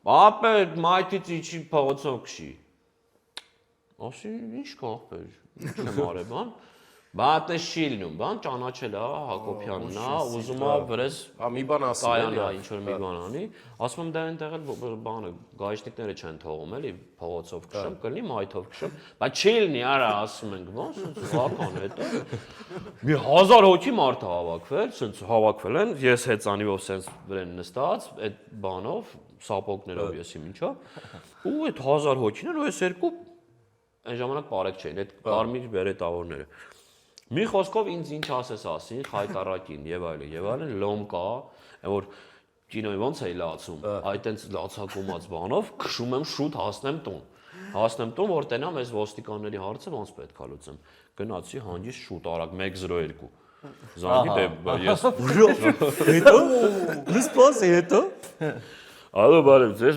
Ապե մայթից իջի փողոցով քշի։ Ասի ինչ կա ախպեր, ինչ եմ արել բան։ Բատնե շիլնում, բան ճանաչել է Հակոբյանն է, ուզում է վրես մի բան ասի, կայանա ինչ որ մի բան անի, ասում եմ դա այնտեղ էլ բանը գայշնիկները չեն թողում էլի փողոցով քշում, կլինի մայթով քշում, բայց չի լինի արա ասում ենք, ոնց սուղական հետո մի 1000 հոգի մարդ է հավաքվել, սենց հավաքվել են, ես հեծանիվով սենց վրան նստած, այդ բանով, սապոգներով եսի ինչով, ու այդ 1000 հոգին են ու այս երկու այն ժամանակ բարեկ չէին, այդ կարմիր բերետավորները։ Մի խոսքով ինձ ինչ ասես ասին, խայտարակին եւ այլն, լոմ կա, որ կինոյի ոնց էի լացում, այդ տենց լացակումած բանով քշում եմ շուտ հասնեմ տուն։ Հասնեմ տուն, որ տենամ այս ոստիկանների հարցը ոնց պետք է լուծեմ։ Գնացի հանգիստ շուտ արագ 102։ Զանգի դե ես Հետո դիսպոզի հետո Ալո բարև ձեզ,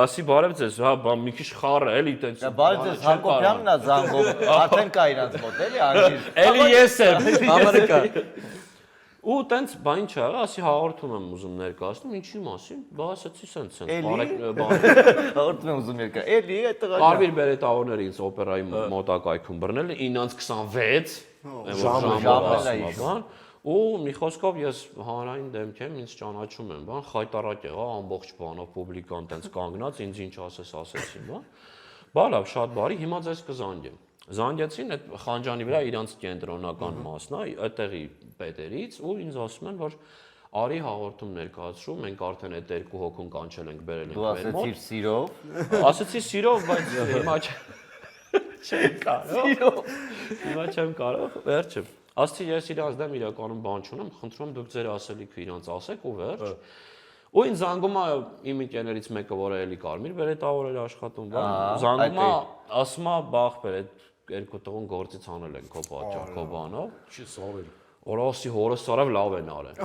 ասի բարև ձեզ, հա, բա մի քիչ խառը էլի տենց։ Բարև ձեզ, Հակոբյանն է զանգում, արդեն կա իրանց մոտ էլի անգիր։ Էլի ես եմ։ Ամերիկա Ու տենց բա ինչ ա, ասի հաղորդում եմ ուզում ներկայացնում, ինչի մասին։ Բա ասացի սենց բարեք բան։ Հաղորդում եմ ուզում երկա։ Էլի այդ տղա։ Կարմիր բերետավորները ինձ օպերայի մոտակայքում բռնել 9:26 ժամը։ Ու մի խոսքով ես հանրային դեմք եմ, ինձ ճանաչում են, բան խայտարակ եղա ամբողջ բանով պուբլիկան տենց կանգնած, ինձ ինչ ասեցին, բան։ Բա լավ, շատ բարի, հիմա ձեզ կզանգեմ։ Զանգեցին այդ Խանջանի վրա իրանց կենտրոնական մասն է, այդտեղի պետերից ու ինձ ասում են, որ արի հաղորդում ներկայացրու, մենք արդեն այդ երկու հոգուն կանչել ենք բերել ենք մեր մոտ։ Դու ասեցիր սիրով։ Ասեցի սիրով, բայց հիմա չեմ կարող։ Հիմա չեմ կարող, վերջը։ Ասեցի ես իրանց դեմ իրականում բան չունեմ, խնդրում եմ դուք ձեր ասելիքը իրանց ասեք ու վերջ։ Ու ինձ զանգում է իմ ընկերներից մեկը, որը էլի կարմիր բերետավոր էր աշխատում, բան։ Զանգում է, ասում է բախբեր, այդ երկու տղուն գործից անել են քո պատճառ, քո բանով։ Չի սարել։ Օրոսի հորս արավ լավ են արել։